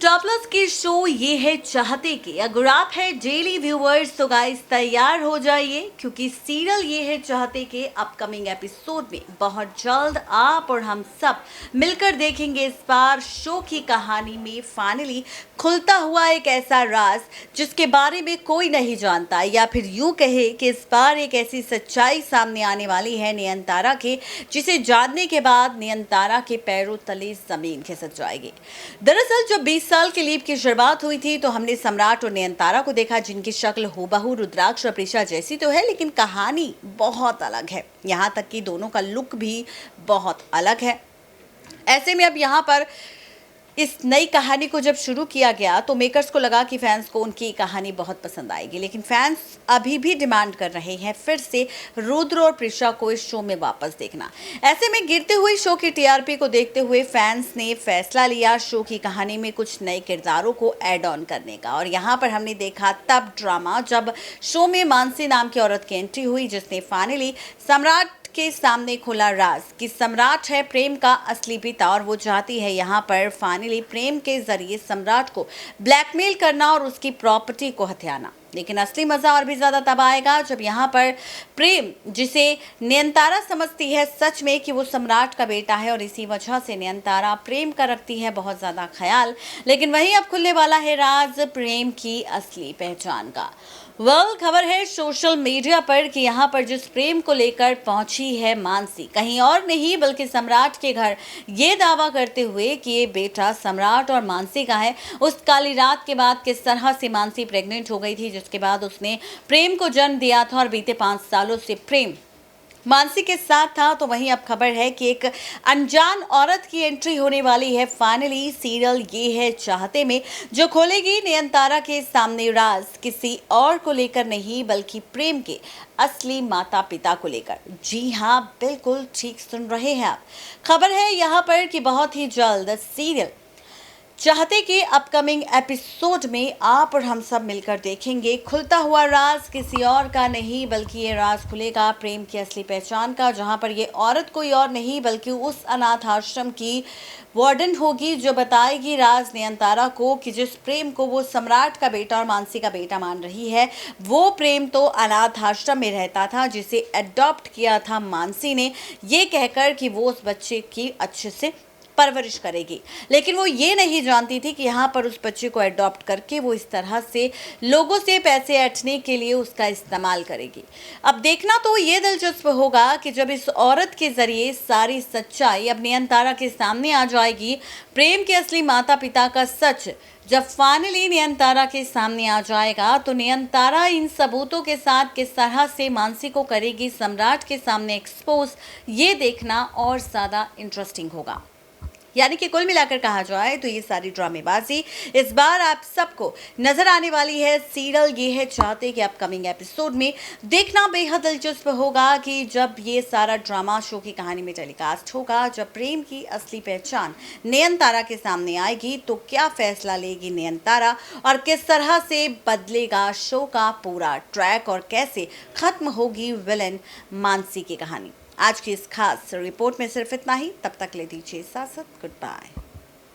Star plus की show ये है चाहते कि अगर आप है डेली व्यूअर्स तो गाइस तैयार हो जाइए, क्योंकि सीरियल ये है चाहते के अपकमिंग एपिसोड में बहुत जल्द आप और हम सब मिलकर देखेंगे। इस बार शो की कहानी में फाइनली खुलता हुआ एक ऐसा राज जिसके बारे में कोई नहीं जानता, या फिर यूं कहे कि इस बार एक ऐसी सच्चाई सामने आने वाली है नयनतारा के, जिसे जानने के बाद नयनतारा के पैरों तले जमीन खिसक जाएगी। दरअसल जब 20 साल के लीप की शुरुआत हुई थी तो हमने सम्राट और नयनतारा को देखा, जिनकी शक्ल हूबहू रुद्राक्ष और प्रिशा जैसी तो है, लेकिन कहानी बहुत अलग है। यहाँ तक कि दोनों का लुक भी बहुत अलग है। ऐसे में अब यहाँ पर इस नई कहानी को जब शुरू किया गया तो मेकर्स को लगा कि फैंस को उनकी कहानी बहुत पसंद आएगी, लेकिन फैंस अभी भी डिमांड कर रहे हैं फिर से रुद्र और प्रिशा को इस शो में वापस देखना। ऐसे में गिरते हुए शो की टीआरपी को देखते हुए फैंस ने फैसला लिया शो की कहानी में कुछ नए किरदारों को ऐड ऑन करने का। और यहाँ पर हमने देखा तब ड्रामा जब शो में मानसी नाम की औरत की एंट्री हुई, जिसने फाइनली सम्राट के सामने खोला राज कि सम्राट है प्रेम का असली पिता, और वो चाहती है यहाँ पर फाइनली प्रेम के जरिए सम्राट को ब्लैकमेल करना और उसकी प्रॉपर्टी को हथियाना। लेकिन असली मजा और भी ज्यादा तब आएगा जब यहाँ पर प्रेम, जिसे नयनतारा समझती है सच में कि वो सम्राट का बेटा है, और इसी वजह से नयनतारा प्रेम का रखती है बहुत ज्यादा ख्याल, लेकिन वहीं अब खुलने वाला है राज प्रेम की असली पहचान का। खबर है सोशल मीडिया पर कि यहाँ पर जिस प्रेम को लेकर पहुंची है मानसी, कहीं और नहीं बल्कि सम्राट के घर, ये दावा करते हुए कि ये बेटा सम्राट और मानसी का है। उस काली रात के बाद किस तरह से मानसी प्रेग्नेंट हो गई थी, जिसके बाद उसने प्रेम को जन्म दिया था, और बीते 5 सालों से प्रेम मानसी के साथ था। तो वहीं अब खबर है कि एक अनजान औरत की एंट्री होने वाली है फाइनली सीरियल ये है चाहते में, जो खोलेगी नयनतारा के सामने राज किसी और को लेकर नहीं बल्कि प्रेम के असली माता पिता को लेकर। जी हाँ, बिल्कुल ठीक सुन रहे हैं आप। खबर है यहाँ पर कि बहुत ही जल्द सीरियल चाहते कि अपकमिंग एपिसोड में आप और हम सब मिलकर देखेंगे खुलता हुआ राज किसी और का नहीं बल्कि ये राज खुलेगा प्रेम की असली पहचान का, जहां पर ये औरत कोई और नहीं बल्कि उस अनाथ आश्रम की वार्डन होगी, जो बताएगी राज नयनतारा को कि जिस प्रेम को वो सम्राट का बेटा और मानसी का बेटा मान रही है, वो प्रेम तो अनाथ आश्रम में रहता था, जिसे अडॉप्ट किया था मानसी ने, ये कहकर कि वो उस बच्चे की अच्छे से परवरिश करेगी। लेकिन वो ये नहीं जानती थी कि यहाँ पर उस बच्चे को अडॉप्ट करके वो इस तरह से लोगों से पैसे ऐंठने के लिए उसका इस्तेमाल करेगी। अब देखना तो ये दिलचस्प होगा कि जब इस औरत के जरिए सारी सच्चाई अब नयनतारा के सामने आ जाएगी, प्रेम के असली माता पिता का सच जब फाइनली नयनतारा के सामने आ जाएगा, तो नयनतारा इन सबूतों के साथ किस तरह से मानसी को करेगी सम्राट के सामने एक्सपोज, ये देखना और ज़्यादा इंटरेस्टिंग होगा। यानी कि कुल मिलाकर कहा जाए तो ये सारी ड्रामेबाजी इस बार आप सबको नजर आने वाली है सीरियल ये है चाहते कि अपकमिंग एपिसोड में। देखना बेहद दिलचस्प होगा कि जब ये सारा ड्रामा शो की कहानी में टेलीकास्ट होगा, जब प्रेम की असली पहचान नयनतारा के सामने आएगी, तो क्या फैसला लेगी नयनतारा और किस तरह से बदलेगा शो का पूरा ट्रैक, और कैसे खत्म होगी विलन मानसी की कहानी। आज की इस खास रिपोर्ट में सिर्फ इतना ही। तब तक ले दीजिए इजाजत। Good bye.